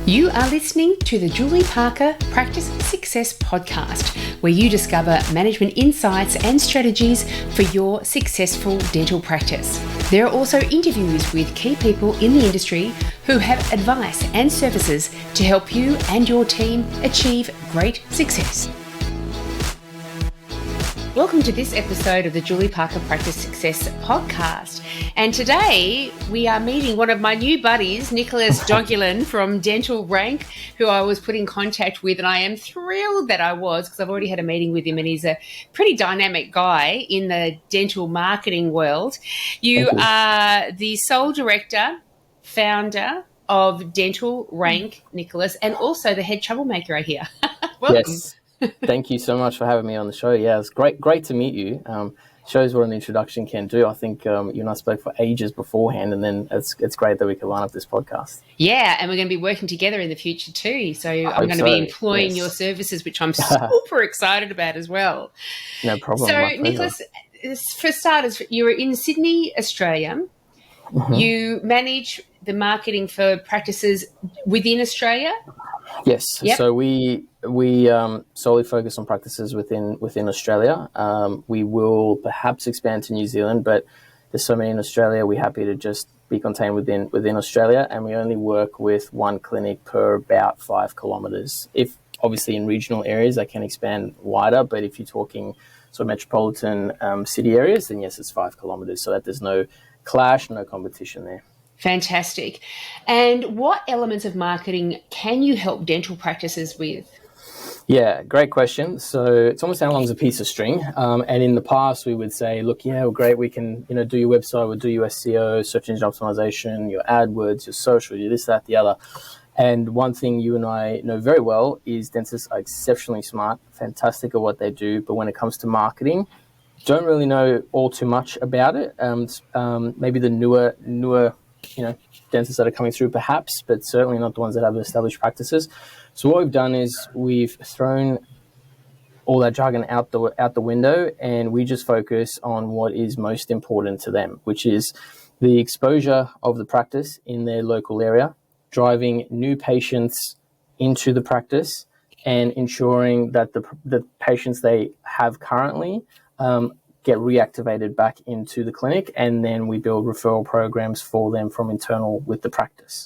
You are listening to the Julie Parker Practice Success Podcast, where you discover management insights and strategies for your successful dental practice. There are also interviews with key people in the industry who have advice and services to help you and your team achieve great success. Welcome to this episode of the Julie Parker Practice Success Podcast. And today we are meeting one of my new buddies, Nicholas Dogulin from Dental Rank, who I was put in contact with, and I am thrilled that I was, because I've already had a meeting with him and he's a pretty dynamic guy in the dental marketing world. You are the sole director, founder of Dental Rank, Nicholas, and also the head troublemaker here. Welcome. Yes. Thank you so much for having me on the show. Yeah, it's great to meet you. Shows what an introduction can do. I think you and I spoke for ages beforehand, and then it's great that we could line up this podcast. Yeah, and we're going to be working together in the future too. So I'm going to be employing your services, which I'm super excited about as well. No problem. So, Nicholas, for starters, you were in Sydney, Australia. Mm-hmm. You manage the marketing for practices within Australia? Yes. Yep. So we solely focus on practices within Australia. We will perhaps expand to New Zealand, but there's so many in Australia, we're happy to just be contained within Australia, and we only work with one clinic per about 5 kilometres. If obviously in regional areas, they can expand wider, but if you're talking sort of metropolitan city areas, then yes, it's 5 kilometres, so that there's no clash, no competition there. Fantastic. And what elements of marketing can you help dental practices with? Yeah, great question. So it's almost how long's a piece of string. And in the past, we would say, look, yeah, well, great, we can do your website, we'll do your SEO, search engine optimization, your AdWords, your social, your this, that, the other. And one thing you and I know very well is dentists are exceptionally smart, fantastic at what they do, but when it comes to marketing, don't really know all too much about it. Maybe the newer dentists that are coming through perhaps, but certainly not the ones that have established practices. So what we've done is we've thrown all that jargon out the window, and we just focus on what is most important to them, which is the exposure of the practice in their local area, driving new patients into the practice, and ensuring that the patients they have currently get reactivated back into the clinic, and then we build referral programs for them from internal with the practice.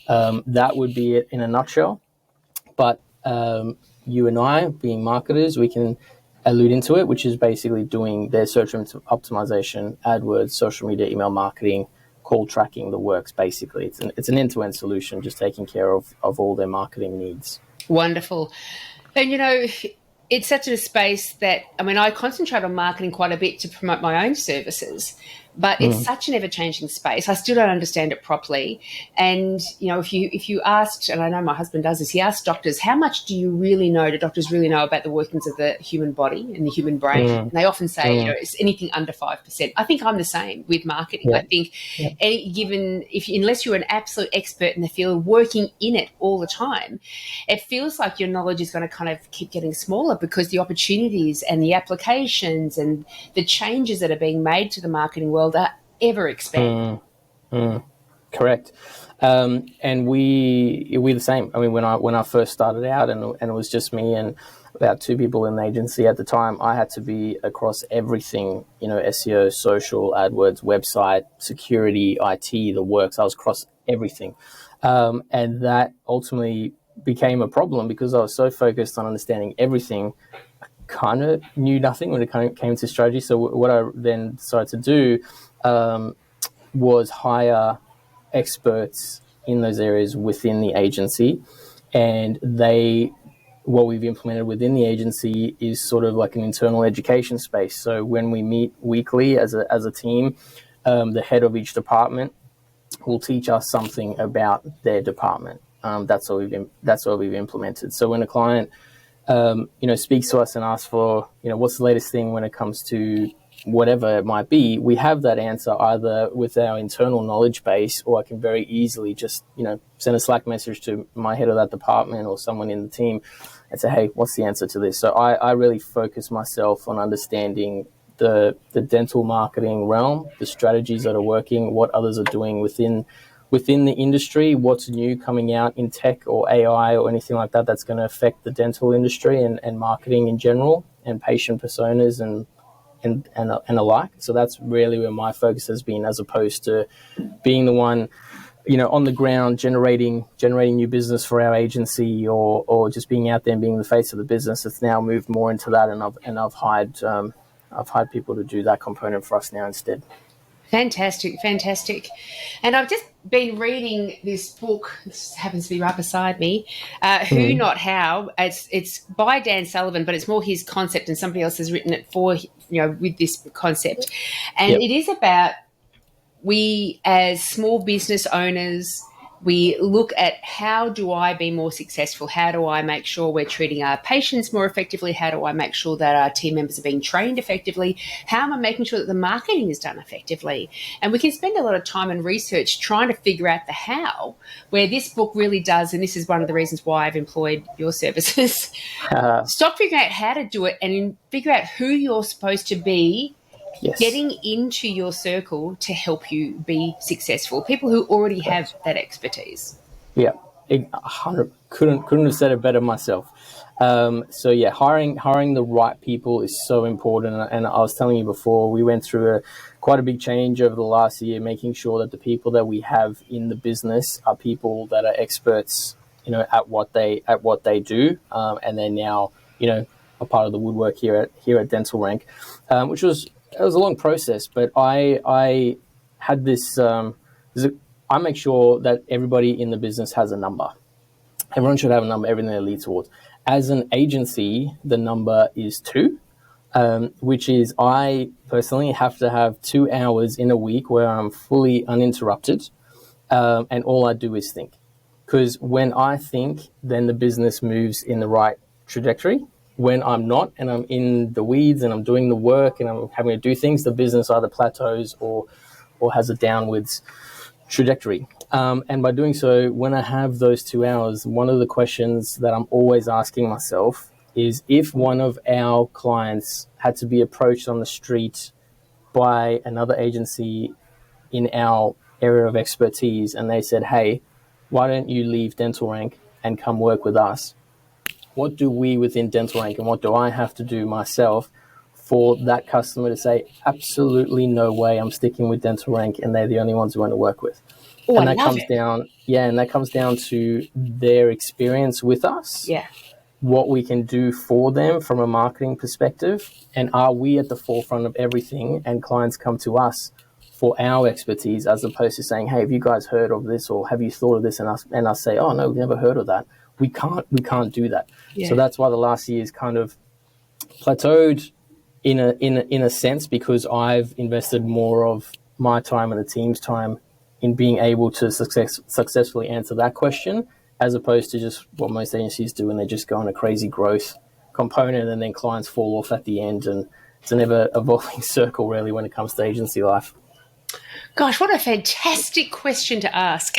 That would be it in a nutshell. But you and I, being marketers, we can allude into it, which is basically doing their search engine optimization, AdWords, social media, email marketing, call tracking, the works, basically. It's an end-to-end solution, just taking care of all their marketing needs. Wonderful. And, it's such a space that, I concentrate on marketing quite a bit to promote my own services, but it's such an ever-changing space. I still don't understand it properly. And, if you asked, and I know my husband does this, he asks doctors, how much do doctors really know about the workings of the human body and the human brain? And they often say, it's anything under 5%. I think I'm the same with marketing. I think unless you're an absolute expert in the field working in it all the time, it feels like your knowledge is going to kind of keep getting smaller because the opportunities and the applications and the changes that are being made to the marketing world are ever expanding. Correct. And we're the same. When I first started out and it was just me and about 2 people in the agency at the time, I had to be across everything, SEO, social, AdWords, website, security, IT, the works. I was across everything. And that ultimately became a problem because I was so focused on understanding everything. I kind of knew nothing when it came to strategy. So what I then decided to do was hire experts in those areas within the agency, and what we've implemented within the agency is sort of like an internal education space. So when we meet weekly as a team, the head of each department will teach us something about their department. That's what we've implemented. So when a client speaks to us and asks for what's the latest thing when it comes to whatever it might be, we have that answer either with our internal knowledge base, or I can very easily just, send a Slack message to my head of that department or someone in the team and say, hey, what's the answer to this? So I really focus myself on understanding the dental marketing realm, the strategies that are working, what others are doing within within the industry, what's new coming out in tech or AI or anything like that that's going to affect the dental industry and marketing in general and patient personas and alike. So that's really where my focus has been, as opposed to being the one, on the ground generating new business for our agency, or just being out there and being the face of the business. It's now moved more into that, and I've hired people to do that component for us now instead. Fantastic, fantastic. And I've just been reading this book. This happens to be right beside me. Who Not How. It's by Dan Sullivan, but it's more his concept, and somebody else has written it for with this concept. And Yep. it is about, we as small business owners, we look at, how do I be more successful? How do I make sure we're treating our patients more effectively? How do I make sure that our team members are being trained effectively? How am I making sure that the marketing is done effectively? And we can spend a lot of time and research trying to figure out the how, where this book really does, and this is one of the reasons why I've employed your services, stop figuring out how to do it and figure out who you're supposed to be. Yes. Getting into your circle to help you be successful. People who already have that expertise. Yeah, 100, couldn't have said it better myself. So yeah, hiring the right people is so important. And I was telling you before, we went through quite a big change over the last year, making sure that the people that we have in the business are people that are experts, at what they do, and they're now, a part of the woodwork here at Dental Rank, which was. It was a long process, but I had this. I make sure that everybody in the business has a number. Everyone should have a number, everything they lead towards. As an agency, the number is 2, which is, I personally have to have 2 hours in a week where I'm fully uninterrupted, and all I do is think. Because when I think, then the business moves in the right trajectory. When I'm not, and I'm in the weeds and I'm doing the work and I'm having to do things, the business either plateaus or has a downwards trajectory. And by doing so, when I have those 2 hours, one of the questions that I'm always asking myself is, if one of our clients had to be approached on the street by another agency in our area of expertise, and they said, hey, why don't you leave Dental Rank and come work with us? What do we within Dental Rank, and what do I have to do myself for that customer to say, absolutely no way, I'm sticking with Dental Rank, and they're the only ones who want to work with? Oh, and I that love comes it. down, and that comes down to their experience with us. Yeah. What we can do for them from a marketing perspective, and are we at the forefront of everything, and clients come to us for our expertise, as opposed to saying, hey, have you guys heard of this, or have you thought of this, and us say, oh no, we've never heard of that. We can't do that. Yeah. So that's why the last year is kind of plateaued in a sense, because I've invested more of my time and the team's time in being able to successfully answer that question, as opposed to just what most agencies do, and they just go on a crazy growth component, and then clients fall off at the end, and it's an ever evolving circle really when it comes to agency life. Gosh, what a fantastic question to ask.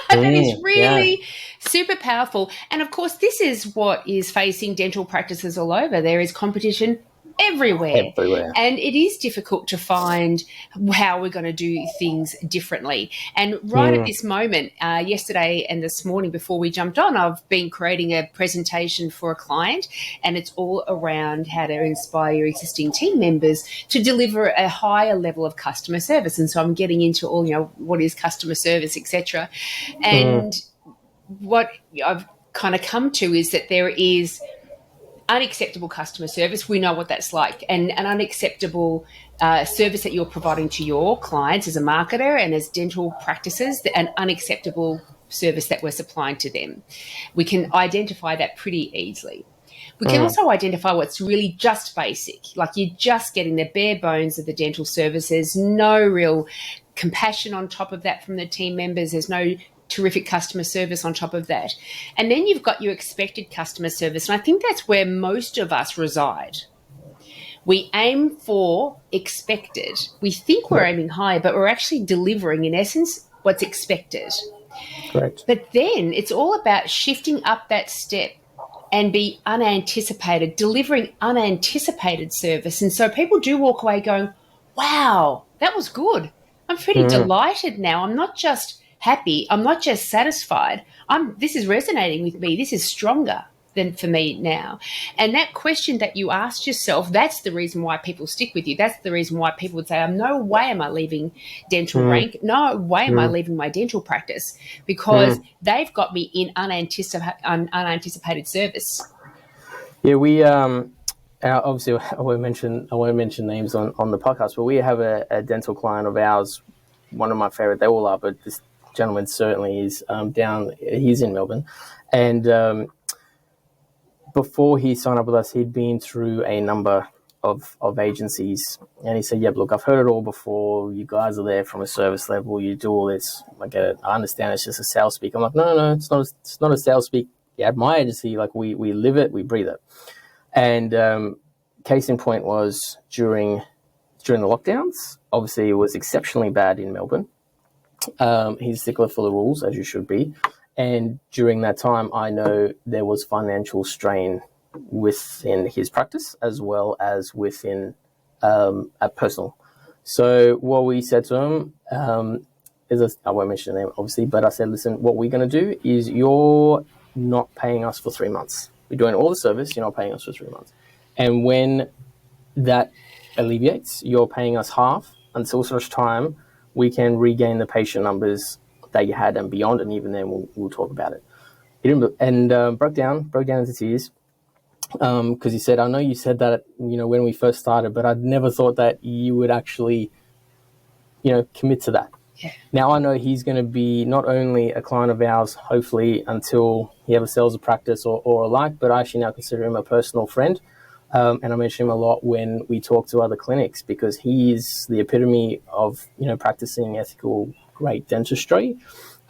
That is really super powerful. And of course, this is what is facing dental practices all over. There is competition everywhere. And it is difficult to find how we're going to do things differently. And right at this moment, yesterday and this morning before we jumped on, I've been creating a presentation for a client, and it's all around how to inspire your existing team members to deliver a higher level of customer service. And so I'm getting into all, what is customer service, etc. And what I've kind of come to is that there is unacceptable customer service. We know what that's like, and an unacceptable service that you're providing to your clients as a marketer and as dental practices, an unacceptable service that we're supplying to them. We can identify that pretty easily. We can also identify what's really just basic, like you're just getting the bare bones of the dental services, no real compassion on top of that from the team members. There's no terrific customer service on top of that. And then you've got your expected customer service. And I think that's where most of us reside. We aim for expected. We think we're aiming high, but we're actually delivering, in essence, what's expected. Correct. But then it's all about shifting up that step and be unanticipated, delivering unanticipated service. And so people do walk away going, wow, that was good. I'm pretty delighted now. I'm not just happy, I'm not just satisfied. This is resonating with me. This is stronger than for me now. And that question that you asked yourself, that's the reason why people stick with you. That's the reason why people would say, no way am I leaving dental rank. No way am I leaving my dental practice, because they've got me in unanticipated service. Yeah, we obviously I won't mention names on the podcast, but we have a dental client of ours, one of my favorite. They all are, but this gentleman certainly is he's in Melbourne, and before he signed up with us, he'd been through a number of agencies, and he said, "Yeah, look, I've heard it all before. You guys are there from a service level. You do all this. I get it. I understand. It's just a sales speak." I'm like, no, it's not. It's not a sales speak. Yeah, at my agency, like we live it, we breathe it. And case in point was during the lockdowns. Obviously, it was exceptionally bad in Melbourne. He's a stickler for the rules, as you should be. And during that time, I know there was financial strain within his practice as well as within a personal. So what we said to him I won't mention the name, obviously, but I said, listen, what we're going to do is you're not paying us for 3 months. We're doing all the service, you're not paying us for 3 months. And when that alleviates, you're paying us half until such time we can regain the patient numbers that you had and beyond, and even then we'll talk about it. He didn't, and broke down into tears because he said, I know you said that when we first started, but I'd never thought that you would actually commit to that. Yeah. Now I know he's going to be not only a client of ours, hopefully until he ever sells a practice or alike, but I actually now consider him a personal friend. And I mention him a lot when we talk to other clinics, because he is the epitome of practicing ethical, great dentistry,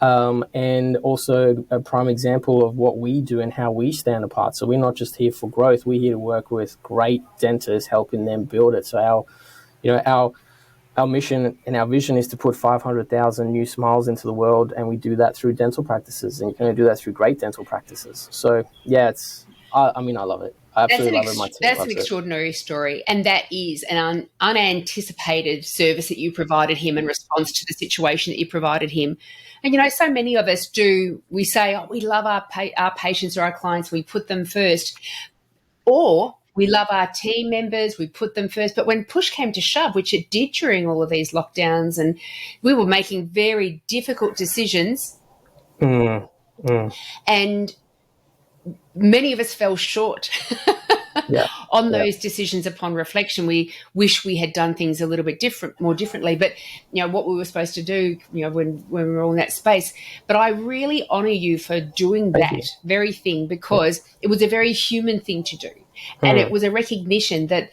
and also a prime example of what we do and how we stand apart. So we're not just here for growth; we're here to work with great dentists, helping them build it. So our mission and our vision is to put 500,000 new smiles into the world, and we do that through dental practices, and you're going to do that through great dental practices. So yeah, I love it. I absolutely love it. My team that's an extraordinary story, and that is an unanticipated service that you provided him in response to the situation that you provided him. And so many of us do. We say, "Oh, we love our patients or our clients. We put them first," or we love our team members. We put them first. But when push came to shove, which it did during all of these lockdowns, and we were making very difficult decisions, and many of us fell short on those decisions upon reflection. We wish we had done things a little bit more differently, but what we were supposed to do, when we were all in that space. But I really honor you for doing that very thing, because it was a very human thing to do. And it was a recognition that,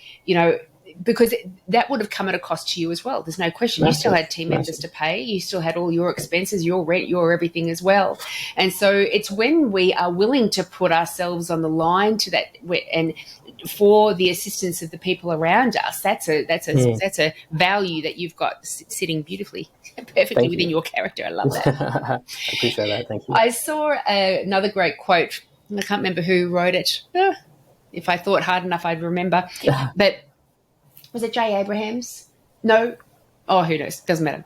because that would have come at a cost to you as well. There's no question. You still had team members to pay. You still had all your expenses, your rent, your everything as well. And so it's when we are willing to put ourselves on the line to that, and for the assistance of the people around us, that's a value that you've got sitting beautifully, perfectly within your character. I love that. I appreciate that. Thank you. I saw another great quote. I can't remember who wrote it. If I thought hard enough, I'd remember. But was it Jay Abrahams? No. Oh, who knows? Doesn't matter.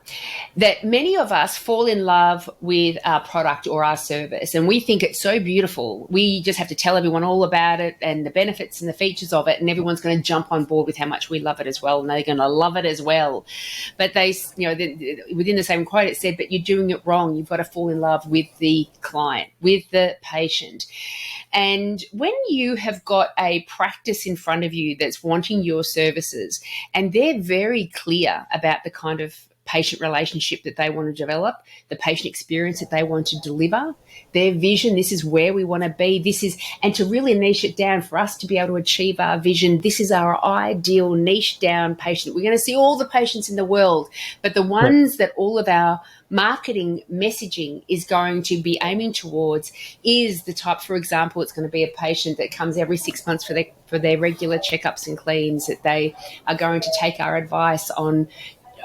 That many of us fall in love with our product or our service, and we think it's so beautiful. We just have to tell everyone all about it and the benefits and the features of it, and everyone's going to jump on board with how much we love it as well, and they're going to love it as well. But within the same quote, it said, but you're doing it wrong. You've got to fall in love with the client, with the patient. And when you have got a practice in front of you that's wanting your services, and they're very clear about the kind of patient relationship that they want to develop, the patient experience that they want to deliver, their vision, this is where we want to be, and to really niche it down for us to be able to achieve our vision, this is our ideal niche down patient. We're going to see all the patients in the world, but the ones that all of our marketing messaging is going to be aiming towards is the type, for example, it's going to be a patient that comes every 6 months for their regular checkups and cleans, that they are going to take our advice on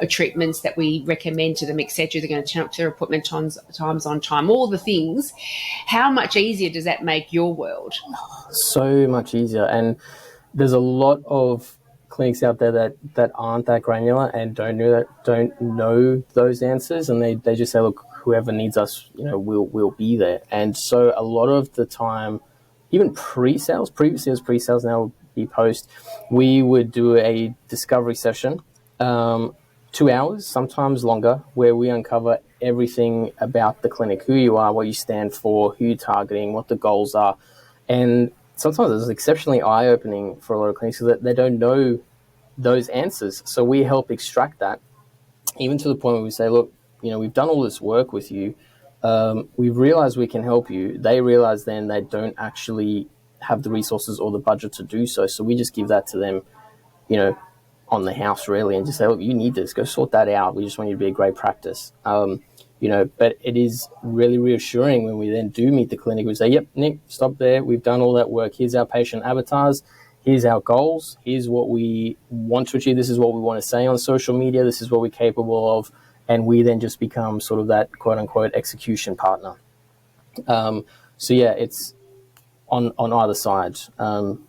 treatments that we recommend to them, etc. They're going to turn up to their appointment times on time, all the things. How much easier does that make your world? So much easier. And there's a lot of clinics out there that aren't that granular and don't know those answers, and they just say, look, whoever needs us, we'll be there. And so a lot of the time, even pre-sales, previously it was pre-sales, now will be post, we would do a discovery session, 2 hours, sometimes longer, where we uncover everything about the clinic, who you are, what you stand for, who you're targeting, what the goals are. And sometimes it's exceptionally eye-opening for a lot of clinics that they don't know those answers. So we help extract that, even to the point where we say, look, we've done all this work with you. We've realized we can help you. They realize then they don't actually have the resources or the budget to do so. So we just give that to them, on the house really, and just say, look, you need this, go sort that out. We just want you to be a great practice. But it is really reassuring when we then do meet the clinic. We say, yep, Nick, stop there. We've done all that work. Here's our patient avatars. Here's our goals. Here's what we want to achieve. This is what we want to say on social media. This is what we're capable of. And we then just become sort of that quote unquote execution partner. It's on either side. And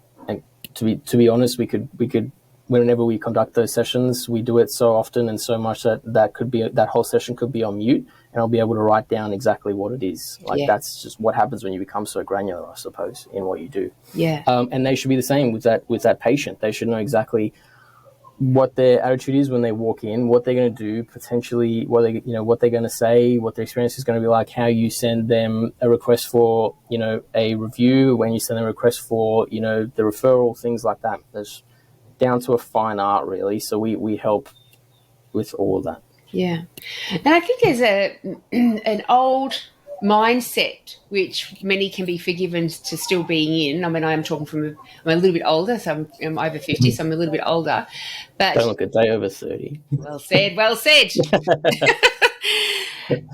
to be honest, we could whenever we conduct those sessions, we do it so often and so much that whole session could be on mute, and I'll be able to write down exactly what it is. That's just what happens when you become so granular, I suppose, in what you do. Yeah. And they should be the same with that patient. They should know exactly what their attitude is when they walk in, what they're going to do, potentially what they're going to say, what their experience is going to be like, how you send them a request for, a review, when you send them a request for, the referral, things like that. There's down to a fine art, really. So we help with all of that. Yeah. And I think there's an old mindset which many can be forgiven to still being in. I mean, I'm a little bit older, so I'm over 50, so I'm a little bit older. But don't look a day over 30. Well said.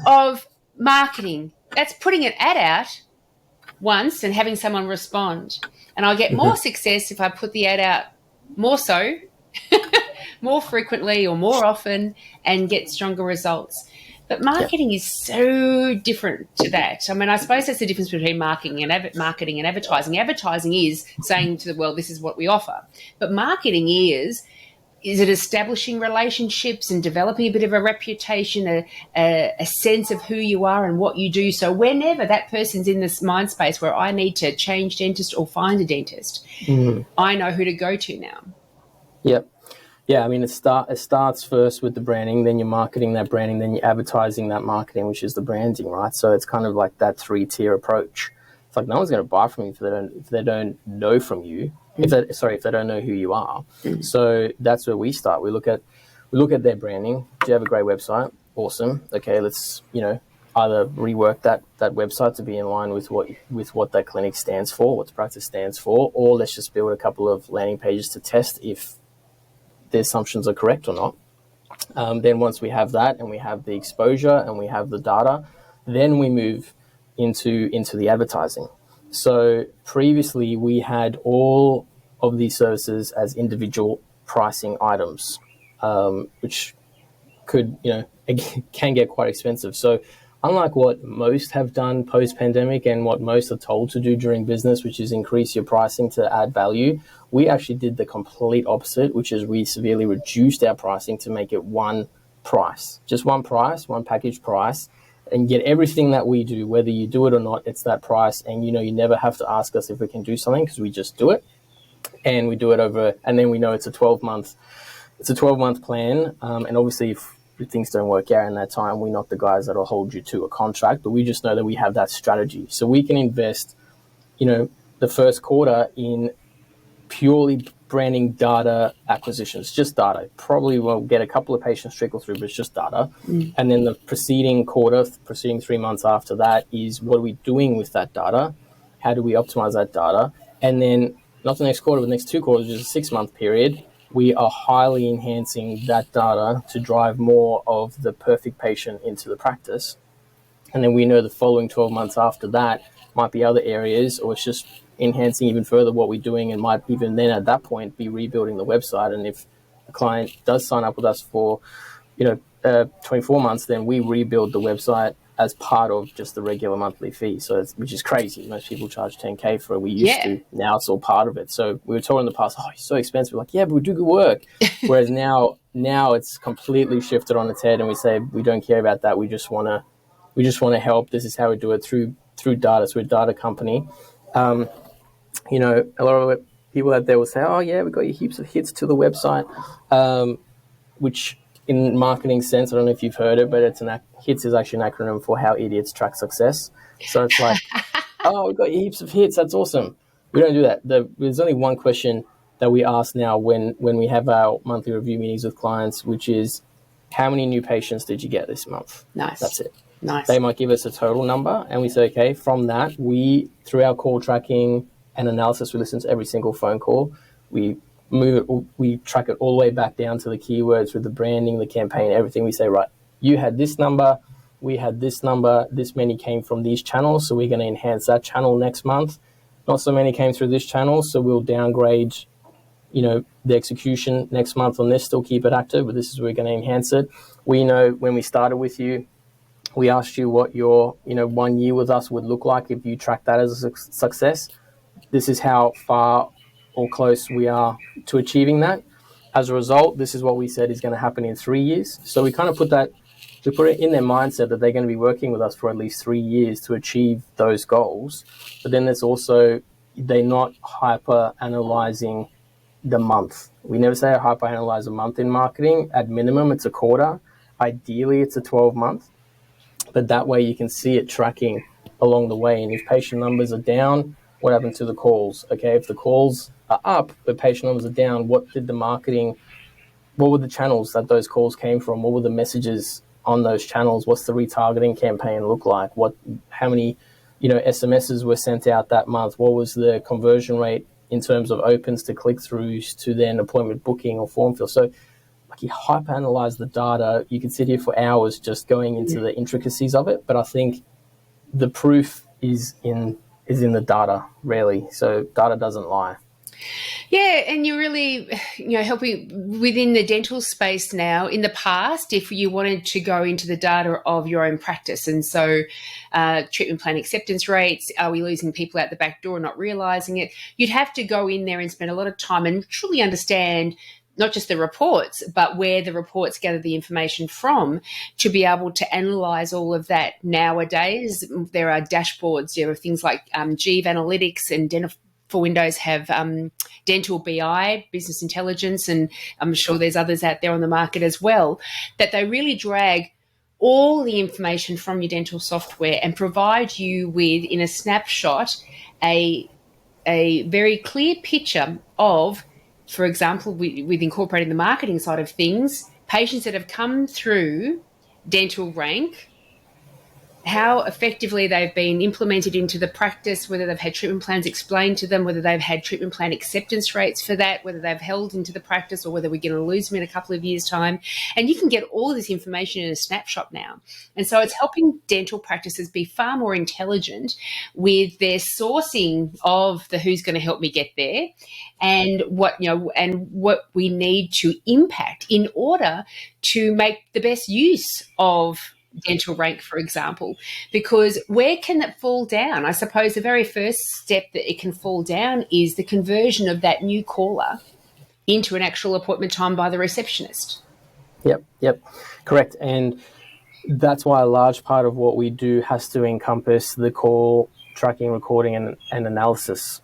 Of marketing. That's putting an ad out once and having someone respond. And I'll get more success if I put the ad out more so, more frequently or more often, and get stronger results. But marketing is so different to that. I mean, I suppose that's the difference between marketing and advertising. Advertising is saying to the world, this is what we offer. But marketing is it establishing relationships and developing a bit of a reputation, a sense of who you are and what you do. So whenever that person's in this mind space where I need to change dentist or find a dentist, I know who to go to now. Yep. Yeah, I mean, it starts first with the branding, then you're marketing that branding, then you're advertising that marketing, which is the branding, right? So it's kind of like that 3-tier approach. It's like no one's going to buy from you if they don't know from you. If they don't know who you are. So that's where we start. We look at their branding. Do you have a great website? Awesome. Okay, let's either rework that website to be in line with what that clinic stands for, what the practice stands for, or let's just build a couple of landing pages to test if the assumptions are correct or not. Then once we have that and we have the exposure and we have the data, then we move into the advertising. So previously we had all of these services as individual pricing items, which could, can get quite expensive. So unlike what most have done post-pandemic and what most are told to do during business, which is increase your pricing to add value, we actually did the complete opposite, which is we severely reduced our pricing to make it one price, just one price, one package price, and get everything that we do, whether you do it or not, it's that price. And, you never have to ask us if we can do something because we just do it. And we do it over, and then we know it's a 12-month plan. And obviously if things don't work out in that time, we're not the guys that'll hold you to a contract, but we just know that we have that strategy. So we can invest, the first quarter in purely branding data acquisitions, just data. Probably will get a couple of patients trickle through, but it's just data. And then the preceding 3 months after that is what are we doing with that data? How do we optimize that data? And then not the next quarter, but the next 2 quarters, which is a 6-month period, we are highly enhancing that data to drive more of the perfect patient into the practice. And then we know the following 12 months after that might be other areas, or it's just enhancing even further what we're doing, and might even then at that point be rebuilding the website. And if a client does sign up with us for 24 months, then we rebuild the website as part of just the regular monthly fee. So which is crazy. Most people charge 10K for it. We used to. Now it's all part of it. So we were told in the past, oh, it's so expensive. We're like, yeah, but we do good work. Whereas now it's completely shifted on its head, and we say we don't care about that. We just want to We just want to help. This is how we do it through data. So we're a data company. A lot of people out there will say, oh yeah, we've got heaps of hits to the website, which in marketing sense, I don't know if you've heard it, but hits is actually an acronym for how idiots track success. So it's like, oh, we've got heaps of hits. That's awesome. We don't do that. There's only one question that we ask now when we have our monthly review meetings with clients, which is, how many new patients did you get this month? Nice. That's it. Nice. They might give us a total number, and we say, okay, from that, through our call tracking and analysis, we listen to every single phone call. We track it all the way back down to the keywords with the branding, the campaign, everything. We say, right, you had this number, we had this number, this many came from these channels, so we're going to enhance that channel next month. Not so many came through this channel, so we'll downgrade, the execution next month on this, still keep it active, but this is where we're going to enhance it. We know when we started with you, we asked you what your 1 year with us would look like if you track that as a success. This is how far or close we are to achieving that. As a result, this is what we said is going to happen in 3 years. So we kind of put it in their mindset that they're going to be working with us for at least 3 years to achieve those goals. But then there's also, they're not hyper analyzing the month. We never say hyper analyze a month in marketing. At minimum, it's a quarter. Ideally, it's a 12-month. But that way you can see it tracking along the way. And if patient numbers are down, what happened to the calls? Okay, if the calls are up, but patient numbers are down, what were the channels that those calls came from? What were the messages on those channels? What's the retargeting campaign look like? How many, SMSs were sent out that month? What was the conversion rate in terms of opens to click-throughs to then appointment booking or form fill? So you hyper-analyze the data. You can sit here for hours just going into the intricacies of it, but I think the proof is in the data, really. So data doesn't lie. Yeah, and you're really, helping within the dental space now. In the past, if you wanted to go into the data of your own practice, and so treatment plan acceptance rates, are we losing people out the back door not realising it? You'd have to go in there and spend a lot of time and truly understand not just the reports, but where the reports gather the information from to be able to analyse all of that. Nowadays, there are dashboards, things like Jeev Analytics and Dental for Windows have Dental BI, Business Intelligence, and I'm sure there's others out there on the market as well, that they really drag all the information from your dental software and provide you with, in a snapshot, a very clear picture of, for example, with incorporating the marketing side of things, patients that have come through Dental Rank, how effectively they've been implemented into the practice, whether they've had treatment plans explained to them, whether they've had treatment plan acceptance rates for that, whether they've held into the practice or whether we're going to lose them in a couple of years' time. And you can get all of this information in a snapshot now. And so it's helping dental practices be far more intelligent with their sourcing of the who's going to help me get there and what we need to impact in order to make the best use of Dental Rank, for example, because where can it fall down? I suppose the very first step that it can fall down is the conversion of that new caller into an actual appointment time by the receptionist. Yep, correct. And that's why a large part of what we do has to encompass the call tracking, recording, and analysis.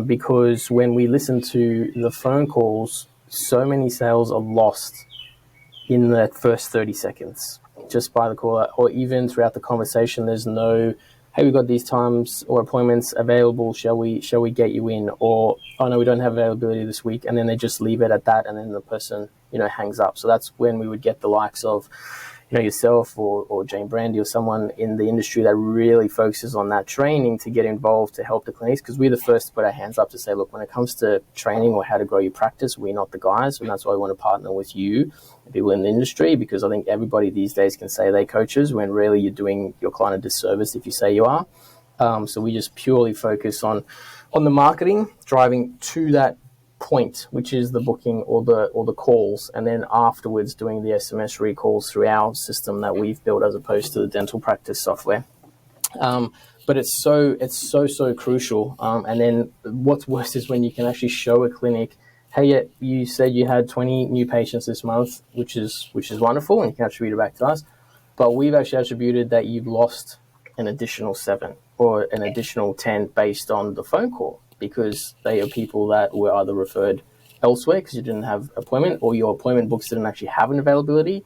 Because when we listen to the phone calls, so many sales are lost in the first 30 seconds. Just by the caller, or even throughout the conversation, there's no, hey, we've got these times or appointments available, shall we get you in? Or, oh no, we don't have availability this week, and then they just leave it at that, and then the person hangs up. So that's when we would get the likes of yourself or Jane Brandy or someone in the industry that really focuses on that training to get involved to help the clinics, because we're the first to put our hands up to say, look, when it comes to training or how to grow your practice, we're not the guys, and that's why we want to partner with you, people in the industry, because I think everybody these days can say they're coaches when really you're doing your client a disservice if you say you are. So we just purely focus on the marketing, driving to that point, which is the booking or the calls, and then afterwards doing the SMS recalls through our system that we've built as opposed to the dental practice software. But it's so crucial. And then what's worse is when you can actually show a clinic, hey, you said you had 20 new patients this month, which is wonderful, and you can actually read it back to us. but we've actually attributed that you've lost an additional 7 or an additional 10 based on the phone call, because they are people that were either referred elsewhere because you didn't have appointment, or your appointment books didn't actually have an availability.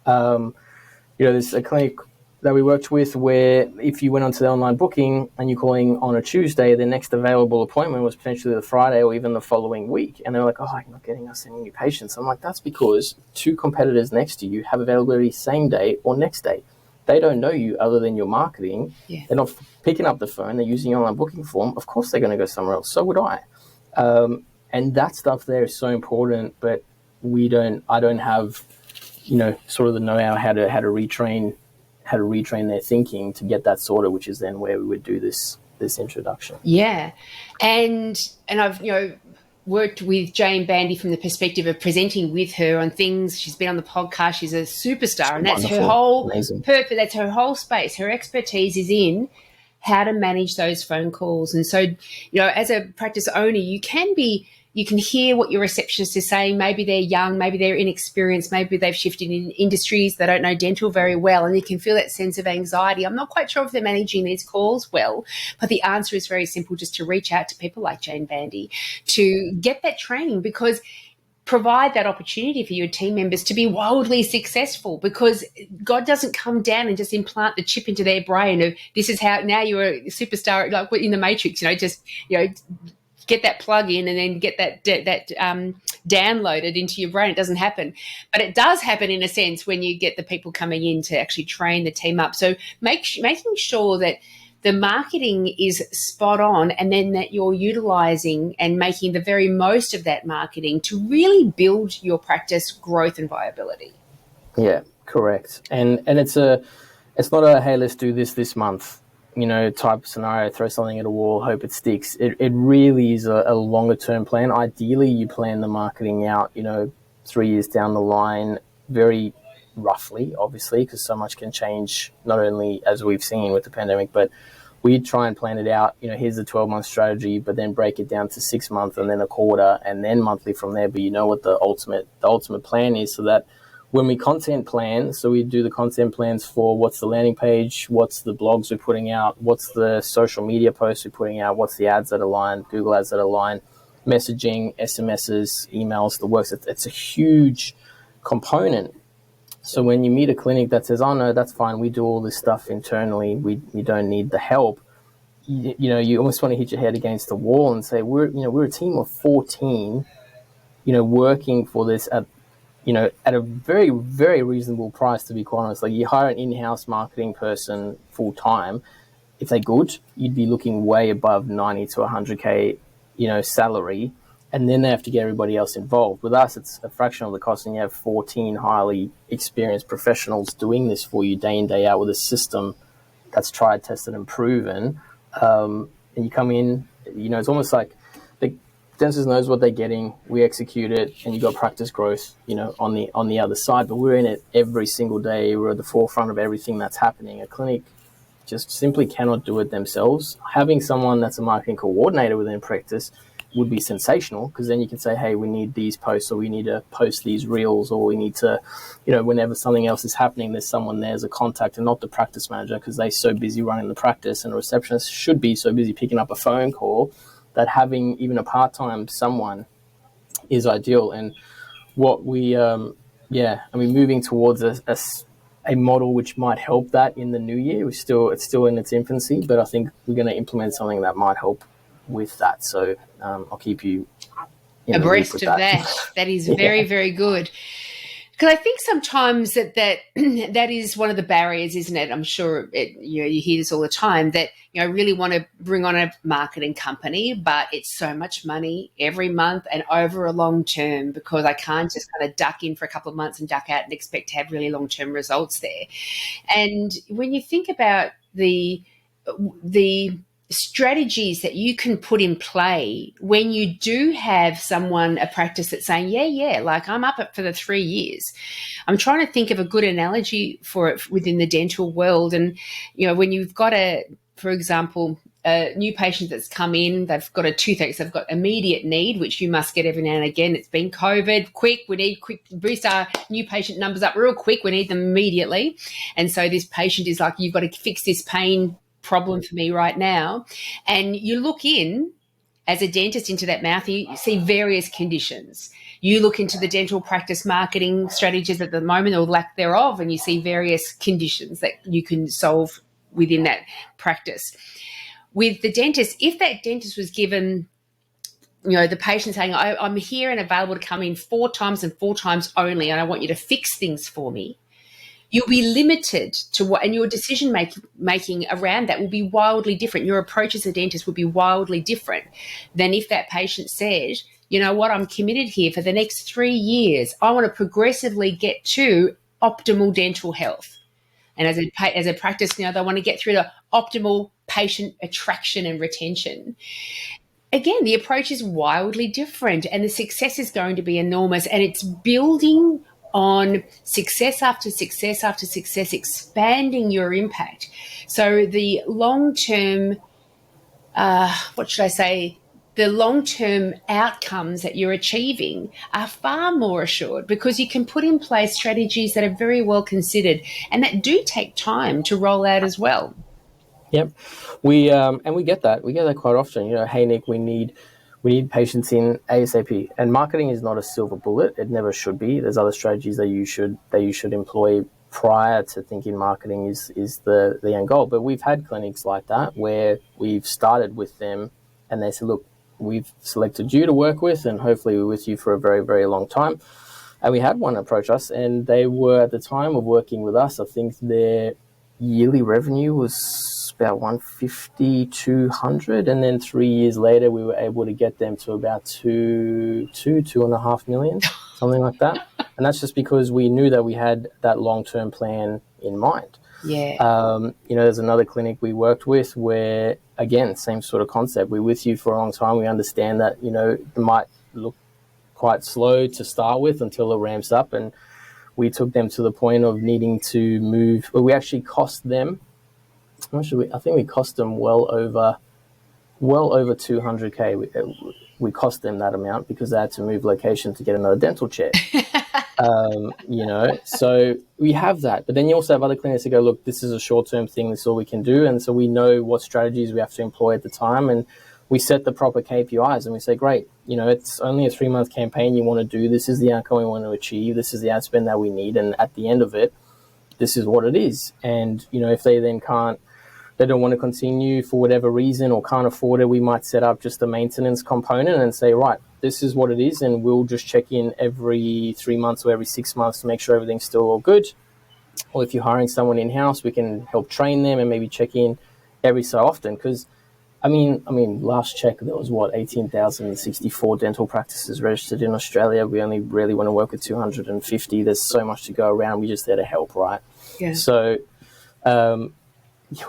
There's a clinic that we worked with where if you went onto the online booking and you're calling on a Tuesday, the next available appointment was potentially the Friday or even the following week. And they're like, oh, I'm not getting us any new patients. I'm like, that's because 2 competitors next to you have availability same day or next day. They don't know you other than your marketing. Yeah. They're not picking up the phone. They're using your online booking form. Of course they're going to go somewhere else. So would I. And that stuff there is so important, but I don't have, sort of the know-how how to retrain their thinking to get that sorted, which is then where we would do this introduction. Yeah. And I've, worked with Jane Bandy from the perspective of presenting with her on things. She's been on the podcast. She's a superstar, and that's her whole purpose. That's her whole space. Her expertise is in how to manage those phone calls. And so, as a practice owner, you can hear what your receptionist is saying. Maybe they're young, maybe they're inexperienced, maybe they've shifted in industries, they don't know dental very well, and you can feel that sense of anxiety. I'm not quite sure if they're managing these calls well, but the answer is very simple, just to reach out to people like Jane Bandy to get that training, because provide that opportunity for your team members to be wildly successful, because God doesn't come down and just implant the chip into their brain of this is how now you're a superstar, like in the Matrix, get that plug in and then get that downloaded into your brain. It doesn't happen. But it does happen in a sense when you get the people coming in to actually train the team up. So making sure that the marketing is spot on, and then that you're utilizing and making the very most of that marketing to really build your practice growth and viability. Yeah, correct. And it's not a, hey, let's do this month, type scenario, throw something at a wall, hope it sticks. It really is a longer term plan. Ideally, you plan the marketing out, 3 years down the line, very roughly, obviously, because so much can change, not only as we've seen with the pandemic, but we try and plan it out, here's the 12-month strategy, but then break it down to 6 months and then a quarter and then monthly from there. But what the ultimate plan is, so that when we content plan, so we do the content plans for what's the landing page, what's the blogs we're putting out, what's the social media posts we're putting out, what's the ads that align, Google ads that align, messaging, SMSs, emails, the works. It's a huge component. So when you meet a clinic that says, oh no, that's fine, we do all this stuff internally, we don't need the help, you almost want to hit your head against the wall and say, we're a team of 14, working for this at a very, very reasonable price, to be quite honest. Like, you hire an in-house marketing person full time, if they're good, you'd be looking way above 90 to 100K, salary, and then they have to get everybody else involved. With us, it's a fraction of the cost, and you have 14 highly experienced professionals doing this for you day in, day out, with a system that's tried, tested, and proven. And you come in, it's almost like the dentist knows what they're getting, we execute it, and you got practice growth, on the other side. But we're in it every single day. We're at the forefront of everything that's happening. A clinic just simply cannot do it themselves. Having someone that's a marketing coordinator within practice would be sensational, because then you can say, hey, we need these posts, or we need to post these reels, or we need to, whenever something else is happening, there's someone there as a contact, and not the practice manager, because they're so busy running the practice, and a receptionist should be so busy picking up a phone call, that having even a part-time someone is ideal. And what we, moving towards a model which might help that in the new year. It's still in its infancy, but I think we're going to implement something that might help with that. So I'll keep you abreast of that. That is very, very good. Because I think sometimes that is one of the barriers, isn't it? I'm sure you hear this all the time, that I really want to bring on a marketing company, but it's so much money every month and over a long term, because I can't just kind of duck in for a couple of months and duck out and expect to have really long-term results there. And when you think about the strategies that you can put in play when you do have a practice that's saying, like, I'm up for the 3 years. I'm trying to think of a good analogy for it within the dental world. And, when you've got a for example, a new patient that's come in, they've got a toothache, so they've got immediate need, which you must get every now and again. It's been COVID, quick, we need quick, boost our new patient numbers up real quick, we need them immediately. And so this patient is like, you've got to fix this pain problem for me right now. And you look in as a dentist into that mouth, you see various conditions. You look into the dental practice marketing strategies at the moment or lack thereof, and you see various conditions that you can solve within that practice. With the dentist, if that dentist was given, the patient saying, I'm here and available to come in 4 times and 4 times only, and I want you to fix things for me, you'll be limited to what, and your decision making around that will be wildly different. Your approach as a dentist will be wildly different than if that patient said, you know what, I'm committed here for the next 3 years. I want to progressively get to optimal dental health. And as a practice, they want to get through to optimal patient attraction and retention. Again, the approach is wildly different and the success is going to be enormous, and it's building on success after success after success, expanding your impact. So the long-term, the long-term outcomes that you're achieving are far more assured because you can put in place strategies that are very well considered and that do take time to roll out as well. Yep. We get that. We get that quite often. Hey, Nick, we need patients in ASAP. And marketing is not a silver bullet. It never should be. There's other strategies that you should employ prior to thinking marketing is the end goal. But we've had clinics like that where we've started with them and they said, look, we've selected you to work with and hopefully we're with you for a very, very long time. And we had one approach us, and they were, at the time of working with us, I think their yearly revenue was about 150, 200, and then 3 years later we were able to get them to about 2.5 million, something like that. And that's just because we knew that we had that long-term plan in mind. Yeah. There's another clinic we worked with where, again, same sort of concept. We're with you for a long time. We understand that, it might look quite slow to start with until it ramps up. And we took them to the point of needing to move. Well, we actually cost them, I think we cost them well over 200K. We cost them that amount because they had to move location to get another dental chair. So we have that. But then you also have other clinics that go, look, this is a short-term thing. This is all we can do. And so we know what strategies we have to employ at the time. And we set the proper KPIs and we say, great, it's only a 3-month campaign you want to do. This is the outcome we want to achieve. This is the ad spend that we need. And at the end of it, this is what it is. And, if they then they don't want to continue for whatever reason or can't afford it, we might set up just a maintenance component and say, right, this is what it is. And we'll just check in every 3 months or every 6 months to make sure everything's still all good. Or if you're hiring someone in-house, we can help train them and maybe check in every so often. Because, last check, there was 18,064 dental practices registered in Australia. We only really want to work with 250. There's so much to go around. We're just there to help, right? Yeah. So,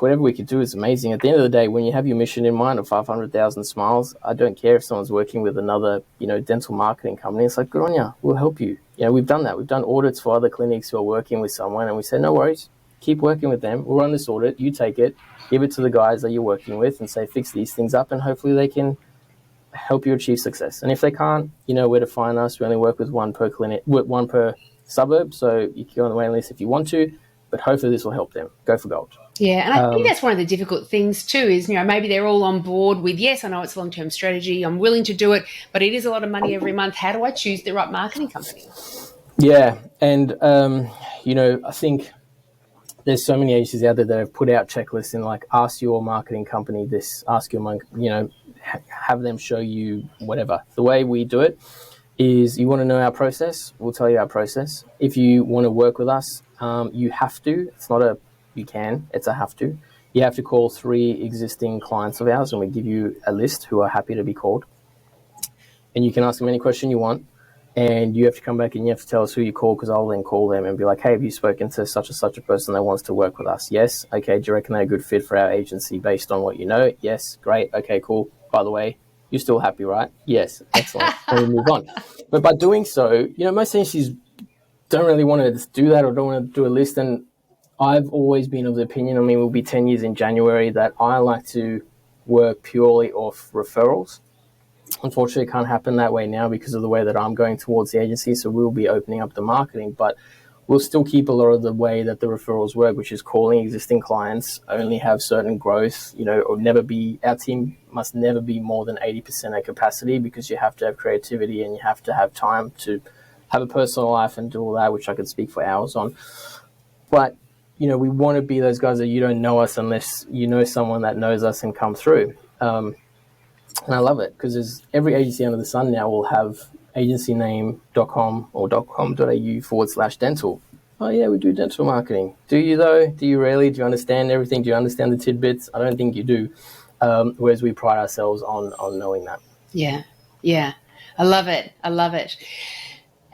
whatever we could do is amazing. At the end of the day, when you have your mission in mind of 500,000 smiles, I don't care if someone's working with another, dental marketing company. It's like, good on you. We'll help you. We've done that. We've done audits for other clinics who are working with someone, and we say, no worries, keep working with them. We'll run this audit. You take it, give it to the guys that you're working with, and say, fix these things up, and hopefully they can help you achieve success. And if they can't, you know where to find us. We only work with one per clinic, one per suburb, so you can go on the waiting list if you want to. But hopefully this will help them go for gold. Yeah, and I think that's one of the difficult things too is, maybe they're all on board with, yes, I know it's a long-term strategy, I'm willing to do it, but it is a lot of money every month. How do I choose the right marketing company? Yeah, and, I think there's so many agencies out there that have put out checklists and like, ask your marketing company this, ask your, have them show you whatever. The way we do it is you want to know our process, we'll tell you our process. If you want to work with us, you have to. It's not a you can, it's a have to. You have to call 3 existing clients of ours and we give you a list who are happy to be called. And you can ask them any question you want and you have to come back and you have to tell us who you call because I'll then call them and be like, hey, have you spoken to such and such a person that wants to work with us? Yes. Okay, do you reckon they're a good fit for our agency based on what you know? Yes. Great. Okay, cool. By the way, you're still happy, right? Yes. Excellent. And we move on. But by doing so, most agencies don't really want to do that or don't want to do a list. And I've always been of the opinion, I mean, we'll be 10 years in January, that I like to work purely off referrals. Unfortunately, it can't happen that way now because of the way that I'm going towards the agency. So we'll be opening up the marketing, but we'll still keep a lot of the way that the referrals work, which is calling existing clients, only have certain growth, or never be, our team must never be more than 80% at capacity, because you have to have creativity and you have to have time to have a personal life and do all that, which I could speak for hours on. But, we want to be those guys that you don't know us unless you know someone that knows us and come through. And I love it because every agency under the sun now will have agencyname.com or .com.au/dental. Oh yeah, we do dental marketing. Do you though? Do you really? Do you understand everything? Do you understand the tidbits? I don't think you do. Whereas we pride ourselves on knowing that. Yeah. I love it.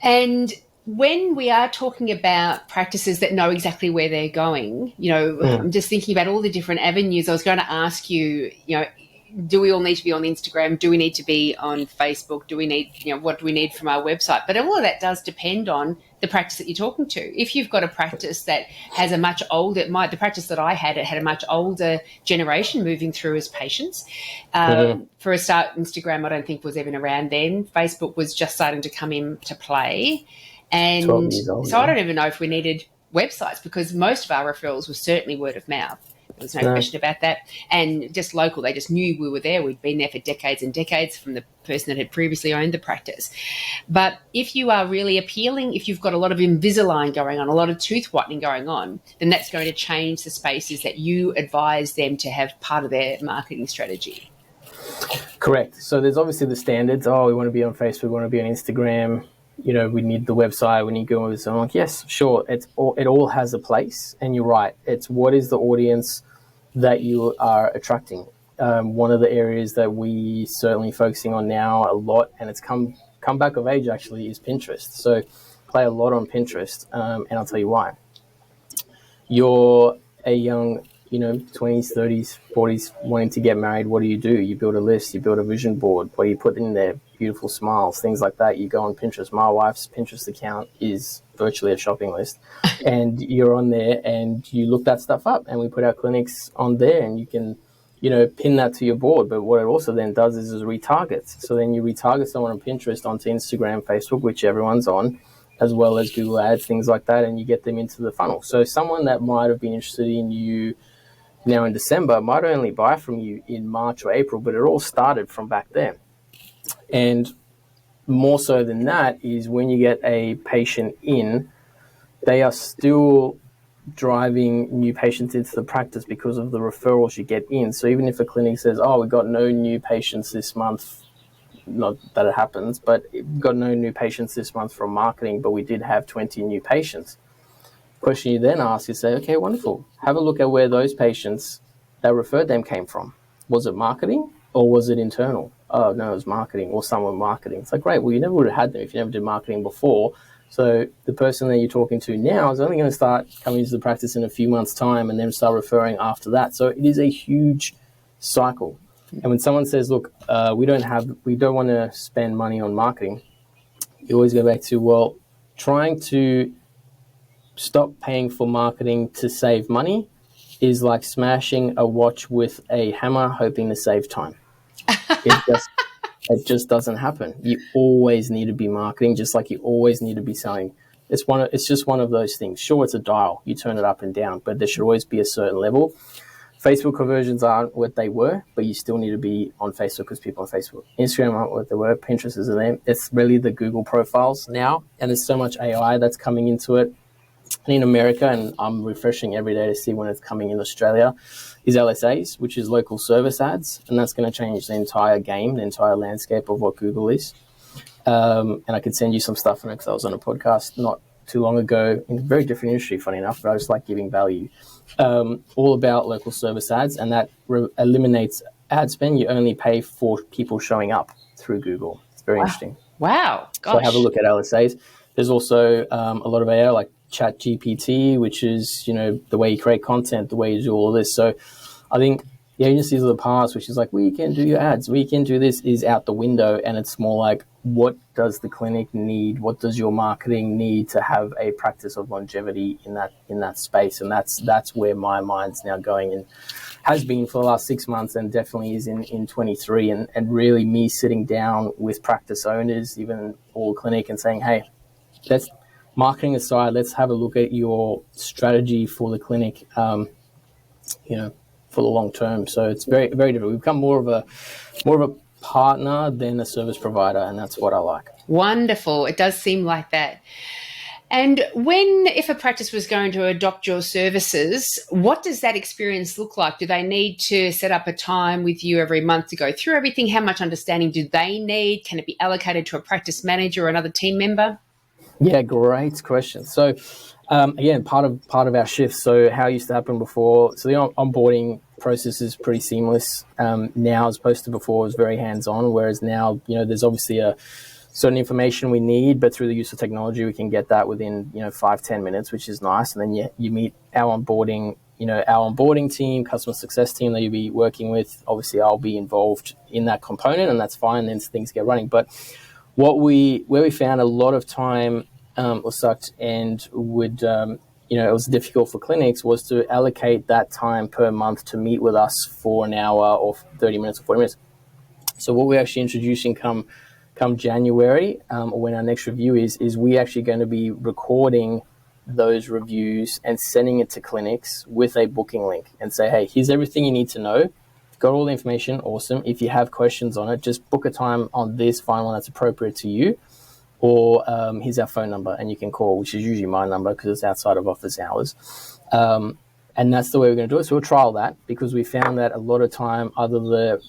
And when we are talking about practices that know exactly where they're going, I'm just thinking about all the different avenues. I was going to ask you, do we all need to be on Instagram? Do we need to be on Facebook? Do we need, what do we need from our website? But all of that does depend on the practice that you're talking to. If you've got a practice that has a much older, the practice that I had, it had a much older generation moving through as patients. For a start, Instagram I don't think was even around then. Facebook was just starting to come into play. And 12 years old, so I don't even know if we needed websites, because most of our referrals were certainly word of mouth. There's no question about that. And just local, they just knew we were there. We'd been there for decades and decades from the person that had previously owned the practice. But if you are really appealing, if you've got a lot of Invisalign going on, a lot of tooth whitening going on, then that's going to change the spaces that you advise them to have part of their marketing strategy. Correct. So there's obviously the standards. Oh, we want to be on Facebook, we want to be on Instagram. We need the website, we need to go over. So I'm like, yes, sure. It all has a place. And you're right. It's what is the audience that you are attracting. One of the areas that we certainly focusing on now a lot, and it's come back of age actually, is Pinterest. So play a lot on Pinterest. And I'll tell you why. You're a young, 20s, 30s, 40s, wanting to get married. What do? You build a list, you build a vision board. What do you put in there? Beautiful smiles, things like that. You go on Pinterest. My wife's Pinterest account is virtually a shopping list. And you're on there and you look that stuff up, and we put our clinics on there, and you can, pin that to your board. But what it also then does is retargets. So then you retarget someone on Pinterest onto Instagram, Facebook, which everyone's on, as well as Google Ads, things like that, and you get them into the funnel. So someone that might have been interested in you now in December might only buy from you in March or April, but it all started from back then. And more so than that is when you get a patient in, they are still driving new patients into the practice because of the referrals you get in. So even if a clinic says, oh, we got no new patients this month, not that it happens, but we've got no new patients this month from marketing, but we did have 20 new patients. Question you then ask, you say, okay, wonderful. Have a look at where those patients that referred them came from. Was it marketing or was it internal? Oh, no, it was marketing, or someone marketing. It's like, great, well, you never would have had them if you never did marketing before. So the person that you're talking to now is only going to start coming into the practice in a few months' time and then start referring after that. So it is a huge cycle. And when someone says, look, we don't want to spend money on marketing, you always go back to, well, trying to stop paying for marketing to save money is like smashing a watch with a hammer hoping to save time. It just doesn't happen. You always need to be marketing, just like you always need to be selling. It's just one of those things. Sure, it's a dial. You turn it up and down, but there should always be a certain level. Facebook conversions aren't what they were, but you still need to be on Facebook because people on Facebook. Instagram aren't what they were. Pinterest isn't them. It's really the Google profiles now, and there's so much AI that's coming into it. And in America, and I'm refreshing every day to see when it's coming in Australia, is LSAs, which is local service ads, and that's going to change the entire game, the entire landscape of what Google is. And I could send you some stuff on it because I was on a podcast not too long ago in a very different industry, funny enough, but I just like giving value. All about local service ads, and that eliminates ad spend. You only pay for people showing up through Google. It's very interesting. Wow. Gosh. So have a look at LSAs. There's also a lot of AI like ChatGPT, which is, the way you create content, the way you do all of this. So I think the agencies of the past, which is like, we can do your ads, we can do this, is out the window. And it's more like, what does the clinic need? What does your marketing need to have a practice of longevity in that space? And that's where my mind's now going, and has been for the last 6 months, and definitely is in 23. And really me sitting down with practice owners, even all clinic, and saying, hey, let's, marketing aside, let's have a look at your strategy for the clinic, for the long term. So it's very, very different. We've become more of a partner than a service provider, and that's what I like. Wonderful. It does seem like that. And if a practice was going to adopt your services, what does that experience look like? Do they need to set up a time with you every month to go through everything? How much understanding do they need? Can it be allocated to a practice manager or another team member? Yeah, great question. So, again, part of our shift. So, how it used to happen before. So, the onboarding process is pretty seamless now, as opposed to before. It was very hands-on. Whereas now, there's obviously a certain information we need, but through the use of technology, we can get that within 5-10 minutes, which is nice. And then you meet our onboarding team, customer success team that you'll be working with. Obviously, I'll be involved in that component, and that's fine. Then things get running, but where we found a lot of time was sucked, and would it was difficult for clinics, was to allocate that time per month to meet with us for an hour or 30 minutes or 40 minutes. So what we're actually introducing come January, or when our next review is we actually going to be recording those reviews and sending it to clinics with a booking link, and say, hey, here's everything you need to know. Got all the information, awesome. If you have questions on it, just book a time on this, find one that's appropriate to you, or here's our phone number, and you can call, which is usually my number because it's outside of office hours. And that's the way we're going to do it. So we'll trial that, because we found that a lot of time either the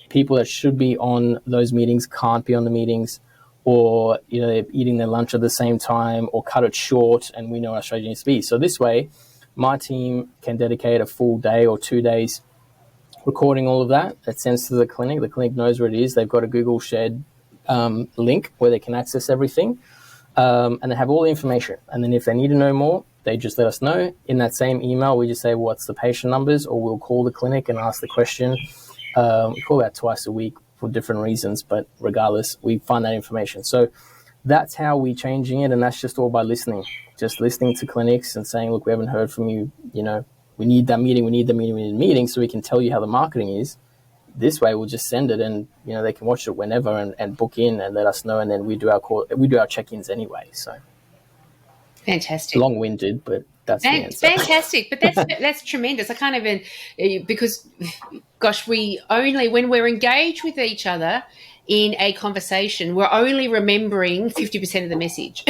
people that should be on those meetings can't be on the meetings, or they're eating their lunch at the same time, or cut it short, and we know our strategy needs to be. So this way, my team can dedicate a full day or 2 days recording all of that. It sends to the clinic. The clinic knows where it is. They've got a Google shared link where they can access everything, and they have all the information. And then if they need to know more, they just let us know. In that same email, we just say, what's the patient numbers, or we'll call the clinic and ask the question. We call that twice a week for different reasons, but regardless, we find that information. So that's how we're changing it, and that's just all by listening. Just listening to clinics and saying, look, we haven't heard from you, we need that meeting, we need the meeting, so we can tell you how the marketing is. This way, we'll just send it, and they can watch it whenever and book in and let us know, and then we do our check-ins anyway. So fantastic, long-winded, but that's the answer. Fantastic, but that's tremendous. I can't even, because, gosh, when we're engaged with each other in a conversation, we're only remembering 50% of the message.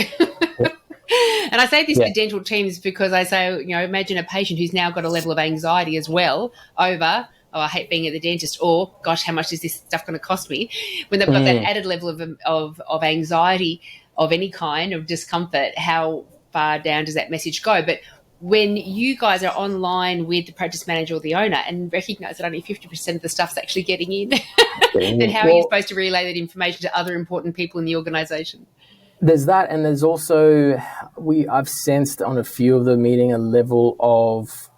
And I say this to dental teams because I say, imagine a patient who's now got a level of anxiety as well over, oh, I hate being at the dentist, or, gosh, how much is this stuff going to cost me? When they've got that added level of anxiety of any kind, of discomfort, how far down does that message go? But when you guys are online with the practice manager or the owner and recognise that only 50% of the stuff's actually getting in, then how are you supposed to relay that information to other important people in the organisation? There's that, and there's also, I've sensed on a few of the meeting a level of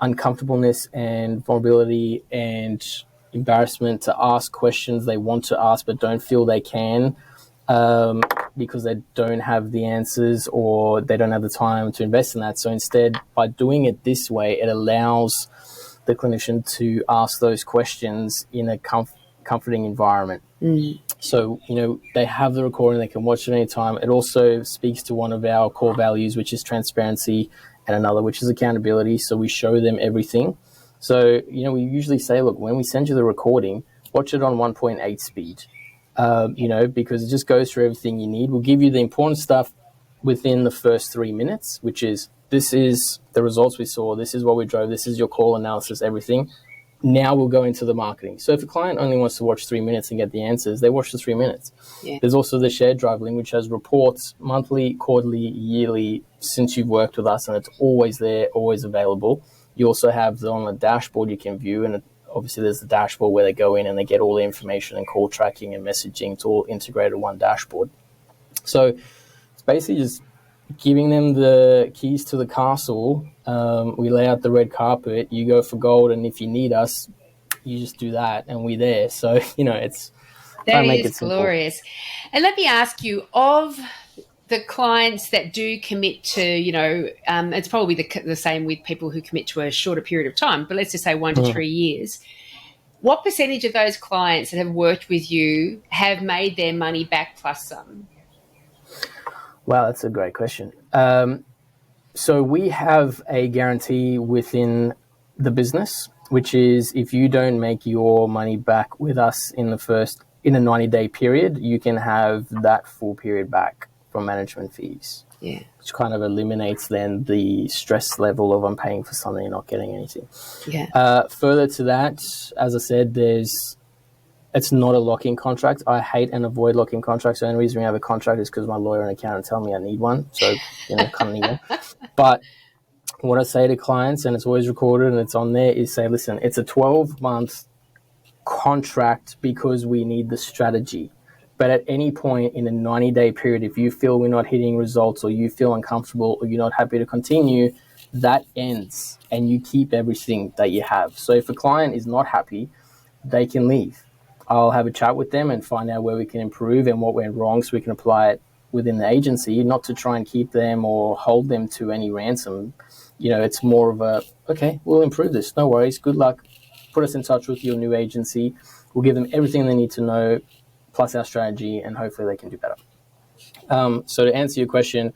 uncomfortableness and vulnerability and embarrassment to ask questions they want to ask but don't feel they can, because they don't have the answers or they don't have the time to invest in that. So instead, by doing it this way, it allows the clinician to ask those questions in a comforting environment. So, they have the recording, they can watch it anytime. It also speaks to one of our core values, which is transparency, and another, which is accountability. So we show them everything. So, we usually say, look, when we send you the recording, watch it on 1.8 speed, because it just goes through everything you need. We'll give you the important stuff within the first 3 minutes, which is, this is the results we saw, this is what we drove, this is your call analysis, everything. Now we'll go into the marketing. So if a client only wants to watch 3 minutes and get the answers, they watch the 3 minutes. Yeah. There's also the shared drive link, which has reports monthly, quarterly, yearly, since you've worked with us, and it's always there, always available. You also have on the dashboard you can view, and obviously there's the dashboard where they go in and they get all the information and call tracking and messaging. It's all integrated in one dashboard. So it's basically just giving them the keys to the castle. We lay out the red carpet, you go for gold, and if you need us, you just do that, and we're there. So it's trying That to make is it simple. glorious. And let me ask you, of the clients that do commit to, it's probably the same with people who commit to a shorter period of time, but let's just say 1 to 3 years. What percentage of those clients that have worked with you have made their money back plus some? Wow, that's a great question. So we have a guarantee within the business, which is if you don't make your money back with us in a 90-day period, you can have that full period back from management fees. Yeah. Which kind of eliminates then the stress level of I'm paying for something and not getting anything. Yeah. Further to that, as I said, it's not a lock-in contract. I hate and avoid lock-in contracts. The only reason we have a contract is because my lawyer and accountant tell me I need one. So, kind of need one. But what I say to clients, and it's always recorded and it's on there, is say, listen, it's a 12-month contract because we need the strategy. But at any point in a 90-day period, if you feel we're not hitting results or you feel uncomfortable or you're not happy to continue, that ends and you keep everything that you have. So if a client is not happy, they can leave. I'll have a chat with them and find out where we can improve and what went wrong so we can apply it within the agency, not to try and keep them or hold them to any ransom. It's more of a, okay, we'll improve this. No worries. Good luck. Put us in touch with your new agency. We'll give them everything they need to know, plus our strategy, and hopefully they can do better. So to answer your question,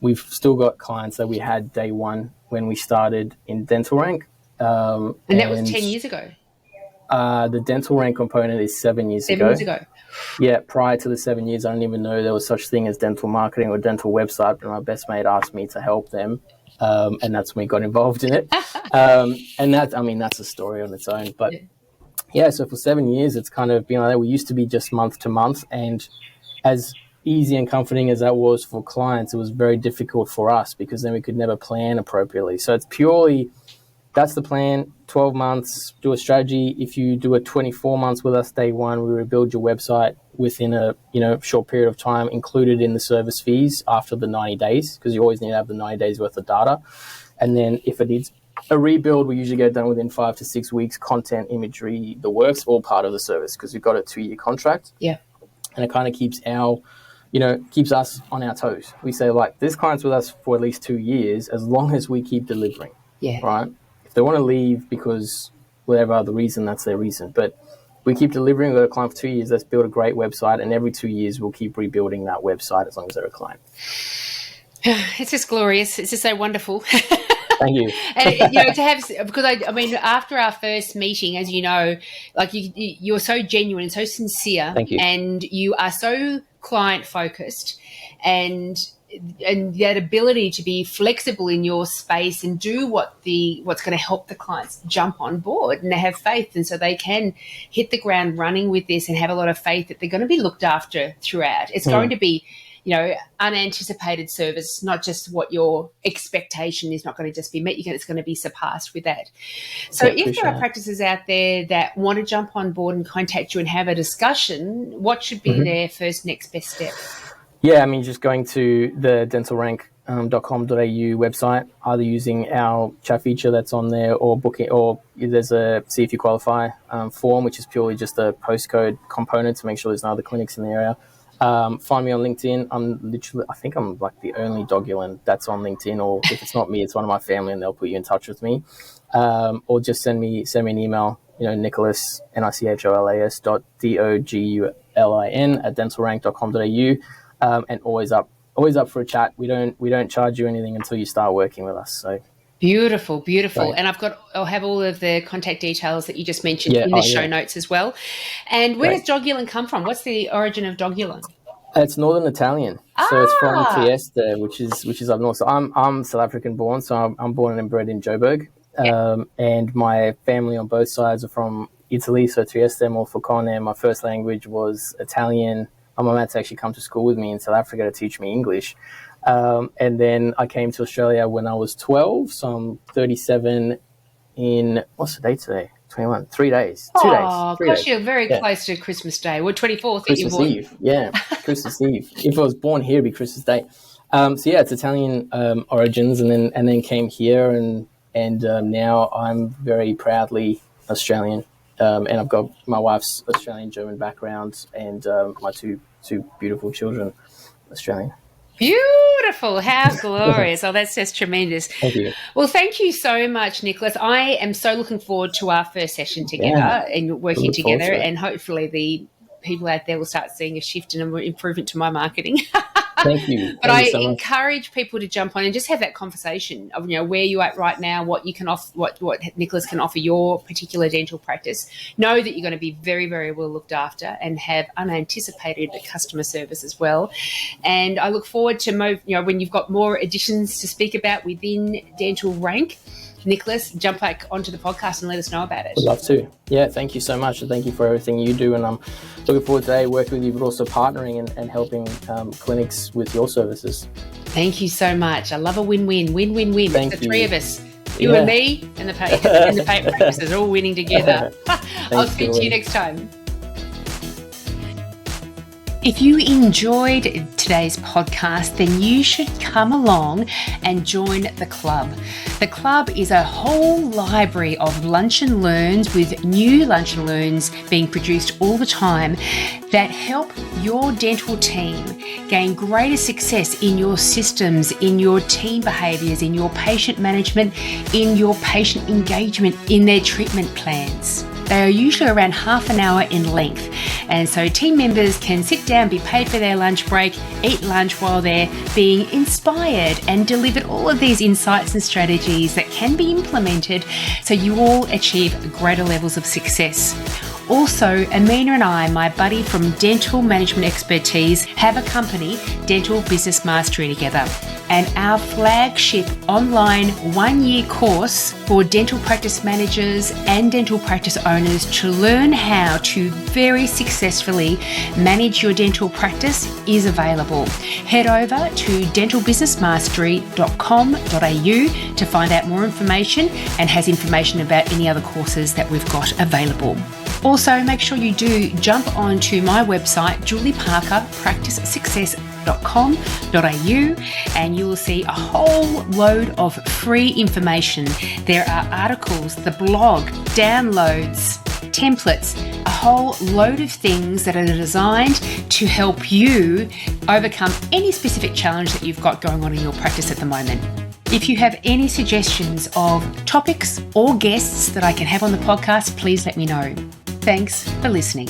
we've still got clients that we had day one when we started in Dental Rank. And that was 10 years ago. The Dental Rank component is 7 years ago. 7 years ago. Yeah, prior to the 7 years, I didn't even know there was such thing as dental marketing or dental website, but my best mate asked me to help them. And that's when we got involved in it. And that's a story on its own. But yeah, so for 7 years, it's kind of been like that. We used to be just month to month. And as easy and comforting as that was for clients, it was very difficult for us because then we could never plan appropriately. So it's purely, that's the plan, 12 months, do a strategy. If you do a 24 months with us day one, we rebuild your website within a short period of time, included in the service fees after the 90 days, because you always need to have the 90 days worth of data. And then if it needs a rebuild, we usually get it done within 5 to 6 weeks, content, imagery, the works, all part of the service, because we've got a 2-year contract. Yeah. And it kind of keeps keeps us on our toes. We say, like, this client's with us for at least 2 years, as long as we keep delivering. Yeah. Right? If they want to leave because whatever other reason, that's their reason. But we keep delivering. We've got a client for 2 years. Let's build a great website. And every 2 years, we'll keep rebuilding that website as long as they're a client. It's just glorious. It's just so wonderful. Thank you. And to have, because I mean, after our first meeting, as you know, like you're so genuine and so sincere. Thank you. And you are so client focused, and that ability to be flexible in your space and do what's going to help the clients jump on board and they have faith, and so they can hit the ground running with this and have a lot of faith that they're going to be looked after throughout. It's going to be, unanticipated service, not just what your expectation is not going to just be met. It's going to be surpassed with that. So if there are practices out there that want to jump on board and contact you and have a discussion, what should be their first next best step? Yeah, I mean, just going to the dentalrank.com.au website, either using our chat feature that's on there or booking, or there's a see if you qualify form, which is purely just a postcode component to make sure there's no other clinics in the area. Find me on LinkedIn. I think I'm like the only Dogulin that's on LinkedIn, or if it's not me, it's one of my family and they'll put you in touch with me. Or just send me an email, Nicholas, Nicholas .Dogulin at dentalrank.com.au. And always up for a chat. We don't charge you anything until you start working with us. So beautiful. Right. And I'll have all of the contact details that you just mentioned in the show notes as well. And where does Dogulin come from? What's the origin of Dogulin? It's Northern Italian, so it's from Trieste, which is up north. So I'm South African born, so I'm born and bred in Joburg, and my family on both sides are from Italy, so Trieste, Monfalcone. My first language was Italian. My mum had to actually come to school with me in South Africa to teach me English. And then I came to Australia when I was 12, so I'm 37 in, what's the date today? 21, 3 days. 2 days. Oh, gosh, you're very close to Christmas Day. Well, 24th that you're born. Christmas Eve, yeah, Christmas Eve. If I was born here, it'd be Christmas Day. So yeah, it's Italian origins, and then came here, and now I'm very proudly Australian. and I've got my wife's Australian German background, and my two beautiful children, Australian. Beautiful. How glorious. Oh, that's just tremendous. Thank you. Well, thank you so much, Nicholas. I am so looking forward to our first session together and working together, and hopefully the people out there will start seeing a shift and an improvement to my marketing. Thank you. But I encourage people to jump on and just have that conversation of, where you're at right now, what you can offer, what Nicholas can offer your particular dental practice. Know that you're going to be very, very well looked after and have unanticipated customer service as well. And I look forward to when you've got more additions to speak about within Dental Rank, Nicholas, jump back onto the podcast and let us know about it. Would love to. Yeah, thank you so much. And thank you for everything you do. And I'm looking forward today working with you, but also partnering and helping clinics with your services. Thank you so much. I love a win-win. Win-win-win. It's the three of us. You and me and the patent practices all winning together. I'll speak to you next time. If you enjoyed today's podcast, then you should come along and join the club. The club is a whole library of lunch and learns, with new lunch and learns being produced all the time that help your dental team gain greater success in your systems, in your team behaviours, in your patient management, in your patient engagement, in their treatment plans. They are usually around half an hour in length, and so team members can sit down, be paid for their lunch break, eat lunch while they're being inspired, and delivered all of these insights and strategies that can be implemented so you all achieve greater levels of success. Also, Amina and I, my buddy from Dental Management Expertise, have a company, Dental Business Mastery, together. And our flagship online 1-year course for dental practice managers and dental practice owners to learn how to very successfully manage your dental practice is available. Head over to dentalbusinessmastery.com.au to find out more information, and has information about any other courses that we've got available. Also, make sure you do jump onto my website, julieparkerpracticesuccess.com.au, and you will see a whole load of free information. There are articles, the blog, downloads, templates, a whole load of things that are designed to help you overcome any specific challenge that you've got going on in your practice at the moment. If you have any suggestions of topics or guests that I can have on the podcast, please let me know. Thanks for listening.